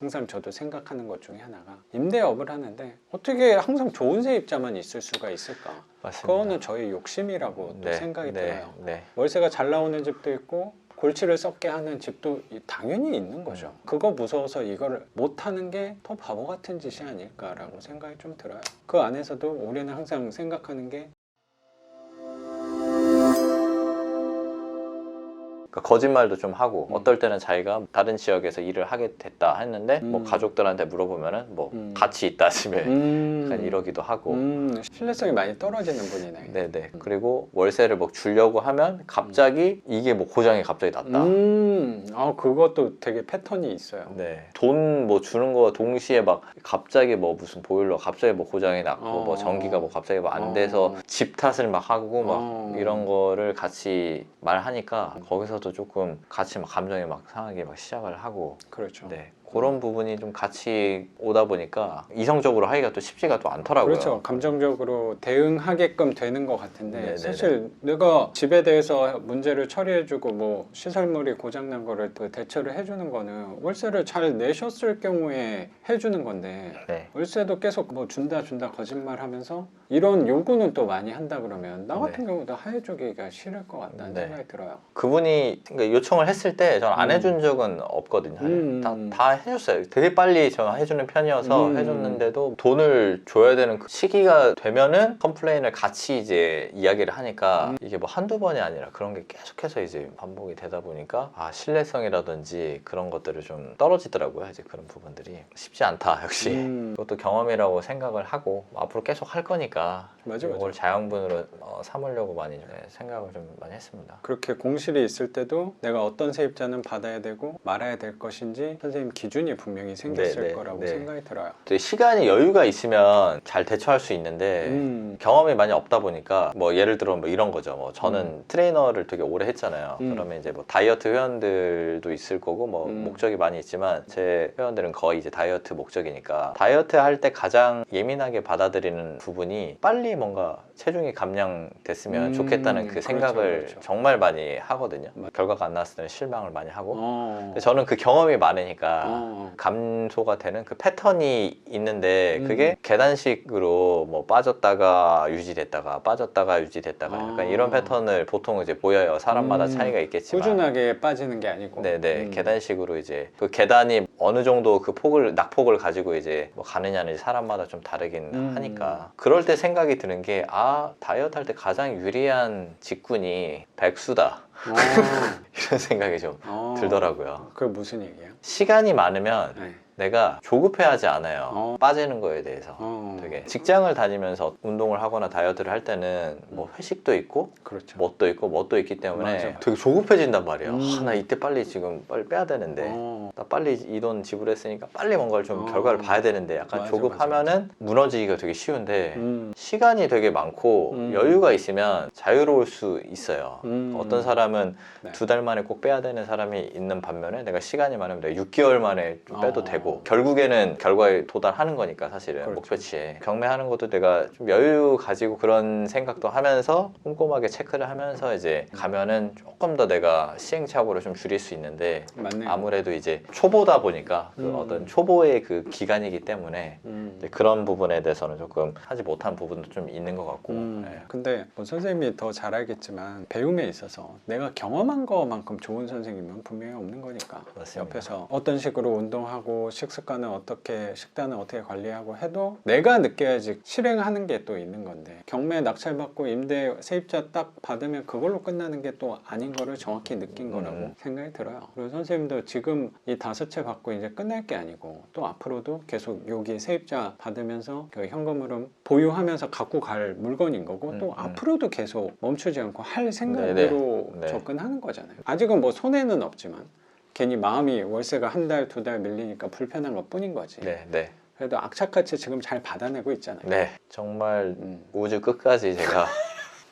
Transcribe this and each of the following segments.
항상 저도 생각하는 것 중에 하나가 임대업을 하는데 어떻게 항상 좋은 세입자만 있을 수가 있을까? 맞습니다. 그거는 저의 욕심이라고 또 생각이 들어요. 네. 월세가 잘 나오는 집도 있고 골치를 썩게 하는 집도 당연히 있는 거죠. 그거 무서워서 이걸 못하는 게 더 바보 같은 짓이 아닐까라고 생각이 좀 들어요. 그 안에서도 우리는 항상 생각하는 게 거짓말도 좀 하고 어떨 때는 자기가 다른 지역에서 일을 하게 됐다 했는데 뭐 가족들한테 물어보면은 뭐 같이 있다 집에 약간 이러기도 하고 신뢰성이 많이 떨어지는 분이네. 네네. 그리고 월세를 뭐 주려고 하면 갑자기 이게 뭐 고장이 갑자기 났다. 그것도 되게 패턴이 있어요. 네. 돈 뭐 주는 거 동시에 막 갑자기 뭐 무슨 보일러 갑자기 뭐 고장이 났고 뭐 전기가 뭐 갑자기 뭐 안 돼서 집 탓을 막 하고 막 이런 거를 같이 말하니까 거기서도 조금 같이 막 감정이 막 상하게 막 시작을 하고 그렇죠. 네. 그런 부분이 좀 같이 오다 보니까 이성적으로 하기가 또 쉽지가 또 않더라고요. 그렇죠. 감정적으로 대응하게끔 되는 것 같은데 네네네. 사실 내가 집에 대해서 문제를 처리해주고 뭐 시설물이 고장난 거를 그 대처를 해주는 거는 월세를 잘 내셨을 경우에 해주는 건데 네. 월세도 계속 뭐 준다 거짓말하면서 이런 요구는 또 많이 한다 그러면 나 같은 경우도 하해주기가 싫을 것 같다는 생각이 들어요. 그분이 그러니까 요청을 했을 때 저는 안 해준 적은 없거든요. 다 해줬어요. 되게 빨리 저 해주는 편이어서 해줬는데도 돈을 줘야 되는 그 시기가 되면은 컴플레인을 같이 이제 이야기를 하니까 이게 뭐 한두 번이 아니라 그런 게 계속해서 이제 반복이 되다 보니까 신뢰성이라든지 그런 것들을 좀 떨어지더라고요. 이제 그런 부분들이 쉽지 않다 역시. 그것도 경험이라고 생각을 하고 앞으로 계속 할 거니까 이걸 자양분으로 삼으려고 많이 생각을 좀 많이 했습니다. 그렇게 공실이 있을 때도 내가 어떤 세입자는 받아야 되고 말아야 될 것인지 선생님 기준이 분명히 생겼을 거라고 생각이 들어요. 시간이 여유가 있으면 잘 대처할 수 있는데 경험이 많이 없다 보니까 뭐 예를 들어 뭐 이런 거죠. 뭐 저는 트레이너를 되게 오래 했잖아요. 그러면 이제 뭐 다이어트 회원들도 있을 거고 뭐 목적이 많이 있지만 제 회원들은 거의 이제 다이어트 목적이니까 다이어트 할 때 가장 예민하게 받아들이는 부분이 빨리 뭔가 체중이 감량됐으면 좋겠다는 그 생각을 정말 많이 하거든요. 결과가 안 나왔을 때는 실망을 많이 하고 근데 저는 그 경험이 많으니까 감소가 되는 그 패턴이 있는데 그게 계단식으로 뭐 빠졌다가 유지됐다가 빠졌다가 유지됐다가 약간 이런 패턴을 보통 이제 보여요. 사람마다 차이가 있겠지만 꾸준하게 빠지는 게 아니고 네네 계단식으로 이제 그 계단이 어느 정도 그 폭을 낙폭을 가지고 이제 뭐 가느냐는 사람마다 좀 다르긴 하니까 그럴 때 생각이 드는 게 다이어트 할 때 가장 유리한 직군이 백수다 이런 생각이 좀 들더라고요. 그게 무슨 얘기예요? 시간이 많으면 내가 조급해하지 않아요. 빠지는 거에 대해서 되게 직장을 다니면서 운동을 하거나 다이어트를 할 때는 뭐 회식도 있고 뭣도 있기 때문에 되게 조급해진단 말이에요. 나 이때 빨리 빼야 되는데 나 빨리 이 돈 지불했으니까 빨리 뭔가를 좀 결과를 봐야 되는데 약간 조급하면은 무너지기가 되게 쉬운데 시간이 되게 많고 여유가 있으면 자유로울 수 있어요. 어떤 사람은 2달 만에 꼭 빼야 되는 사람이 있는 반면에 내가 시간이 많으면 내가 6개월 만에 좀 빼도 되고 결국에는 결과에 도달하는 거니까 사실은 목표치에 경매하는 것도 내가 좀 여유 가지고 그런 생각도 하면서 꼼꼼하게 체크를 하면서 이제 가면은 조금 더 내가 시행착오를 좀 줄일 수 있는데 아무래도 이제 초보다 보니까 그 어떤 초보의 그 기간이기 때문에 이제 그런 부분에 대해서는 조금 하지 못한 부분도 좀 있는 것 같고 근데 뭐 선생님이 더 잘 알겠지만 배움에 있어서 내가 경험한 거만큼 좋은 선생님은 분명히 없는 거니까 맞습니다. 옆에서 어떤 식으로 운동하고 식습관은 어떻게 식단은 어떻게 관리하고 해도 내가 느껴야지 실행하는 게 또 있는 건데 경매 낙찰받고 임대 세입자 딱 받으면 그걸로 끝나는 게 또 아닌 거를 정확히 느낀 거라고 생각이 들어요. 그리고 선생님도 지금 이 5채 받고 이제 끝날 게 아니고 또 앞으로도 계속 여기 세입자 받으면서 그 현금 흐름 보유하면서 갖고 갈 물건인 거고 또 앞으로도 계속 멈추지 않고 할 생각으로 접근하는 거잖아요. 아직은 뭐 손해는 없지만 괜히 마음이 월세가 1달, 2달 밀리니까 불편한 것 뿐인 거지. 그래도 악착같이 지금 잘 받아내고 있잖아요. 네, 정말 우주 끝까지 제가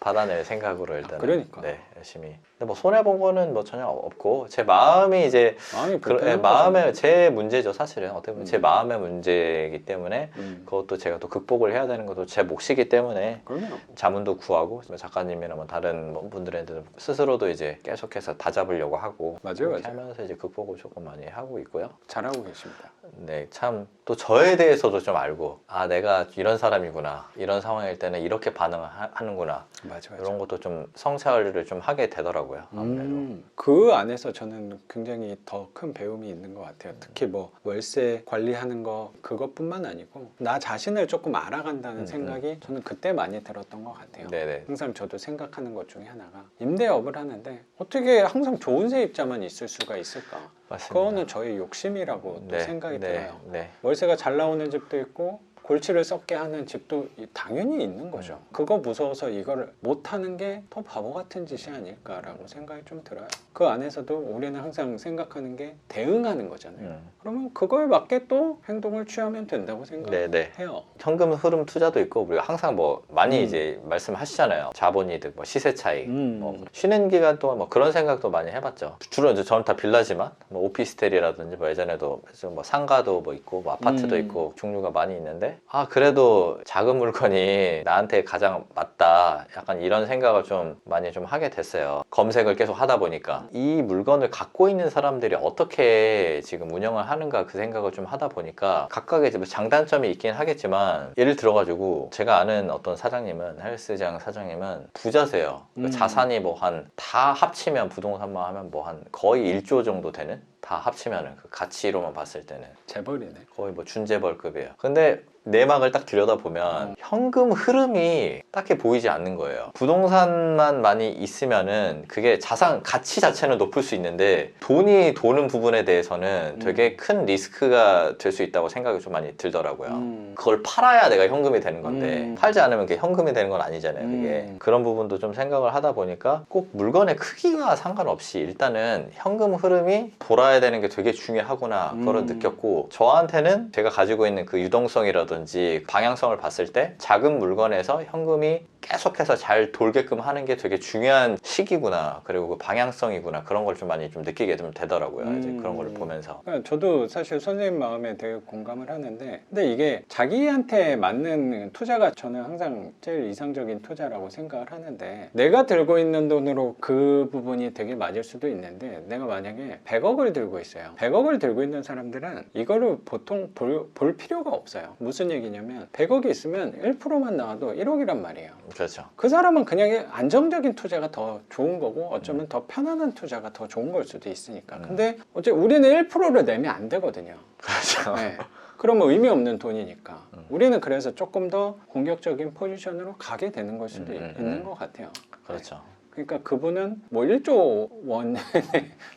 받아낼 생각으로 일단 그러니까. 열심히 근데 뭐 손해 본 거는 뭐 전혀 없고 제 마음이 이제 불편한 마음의 거죠. 제 문제죠 사실은. 어떻게 보면 제 마음의 문제이기 때문에 그것도 제가 또 극복을 해야 되는 것도 제 몫이기 때문에 그럼요. 자문도 구하고 작가님이나 뭐 다른 분들한테 스스로도 이제 계속해서 다잡으려고 하고 맞아요. 그렇게 하면서 이제 극복을 조금 많이 하고 있고요. 잘하고 계십니다. 네, 참 또 저에 대해서도 좀 알고 아 내가 이런 사람이구나, 이런 상황일 때는 이렇게 반응하는구나, 맞아. 이런 것도 좀 성찰을 좀 하게 되더라고요. 아무래도. 그 안에서 저는 굉장히 더 큰 배움이 있는 것 같아요. 특히 뭐 월세 관리하는 거 그것뿐만 아니고 나 자신을 조금 알아간다는 생각이 저는 그때 많이 들었던 것 같아요. 네네. 항상 저도 생각하는 것 중에 하나가 임대업을 하는데 어떻게 항상 좋은 세입자만 있을 수가 있을까? 맞습니다. 그거는 저의 욕심이라고 또 네, 생각이 네, 들어요. 네. 월세가 잘 나오는 집도 있고 골치를 썩게 하는 집도 당연히 있는 거죠. 그거 무서워서 이거를 못하는 게 더 바보 같은 짓이 아닐까라고 생각이 좀 들어요. 그 안에서도 우리는 항상 생각하는 게 대응하는 거잖아요. 그러면 그거에 맞게 또 행동을 취하면 된다고 생각해요. 네네. 현금 흐름 투자도 있고 우리가 항상 뭐 많이 이제 말씀하시잖아요. 자본이득, 뭐 시세 차익, 뭐 쉬는 기간 동안 뭐 그런 생각도 많이 해봤죠. 주로 이제 저는 다 빌라지만 뭐 오피스텔이라든지 뭐 예전에도 뭐 상가도 뭐 있고 뭐 아파트도 있고 종류가 많이 있는데 아 그래도 작은 물건이 나한테 가장 맞다 약간 이런 생각을 좀 많이 좀 하게 됐어요. 검색을 계속 하다 보니까 이 물건을 갖고 있는 사람들이 어떻게 지금 운영을 하는가 그 생각을 좀 하다 보니까 각각의 뭐 장단점이 있긴 하겠지만 예를 들어가지고 제가 아는 어떤 사장님은 헬스장 사장님은 부자세요. 자산이 뭐 한 다 합치면 부동산만 하면 뭐 한 거의 1조 정도 되는 다 합치면은 그 가치로만 봤을 때는 재벌이네. 거의 뭐 준재벌급이에요. 근데 내막을 딱 들여다보면 현금 흐름이 딱히 보이지 않는 거예요. 부동산만 많이 있으면은 그게 자산 가치 자체는 높을 수 있는데 돈이 도는 부분에 대해서는 되게 큰 리스크가 될 수 있다고 생각이 좀 많이 들더라고요. 그걸 팔아야 내가 현금이 되는 건데 팔지 않으면 그게 현금이 되는 건 아니잖아요. 그게 그런 부분도 좀 생각을 하다 보니까 꼭 물건의 크기와 상관없이 일단은 현금 흐름이 돌아야 되는 게 되게 중요하구나 그걸 느꼈고 저한테는 제가 가지고 있는 그 유동성이라든지 방향성을 봤을 때 작은 물건에서 현금이 계속해서 잘 돌게끔 하는 게 되게 중요한 시기구나 그리고 그 방향성이구나 그런 걸 좀 많이 좀 느끼게 좀 되더라고요. 이제 그런 걸 보면서 그러니까 저도 사실 선생님 마음에 되게 공감을 하는데 근데 이게 자기한테 맞는 투자가 저는 항상 제일 이상적인 투자라고 생각을 하는데 내가 들고 있는 돈으로 그 부분이 되게 맞을 수도 있는데 내가 만약에 100억을 들고 있어요. 100억을 들고 있는 사람들은 이거를 보통 볼 필요가 없어요. 무슨 얘기냐면 100억이 있으면 1%만 나와도 1억이란 말이에요. 그렇죠. 그 사람은 그냥 안정적인 투자가 더 좋은 거고 어쩌면 더 편안한 투자가 더 좋은 걸 수도 있으니까. 근데 어째 우리는 1%를 내면 안 되거든요. 그렇죠. 네. 그러면 의미 없는 돈이니까. 우리는 그래서 조금 더 공격적인 포지션으로 가게 되는 걸 수도 있는 것 같아요. 그렇죠. 그러니까 그분은 뭐 1조 원의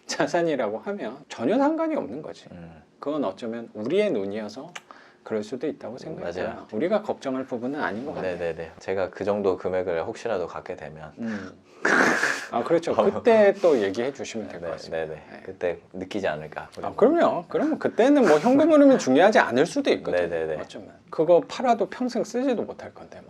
자산이라고 하면 전혀 상관이 없는 거지. 그건 어쩌면 우리의 눈이어서 그럴 수도 있다고 생각해요. 맞아요. 우리가 걱정할 부분은 아닌 것 같아요. 네네네. 제가 그 정도 금액을 혹시라도 갖게 되면 아 그렇죠. 그때 또 얘기해 주시면 될 것 같습니다. 네네. 그때 느끼지 않을까. 아, 그럼요. 그러면 그때는 뭐 현금 흐름이 중요하지 않을 수도 있거든요. 네네네. 어쩌면 그거 팔아도 평생 쓰지도 못할 건데 뭐.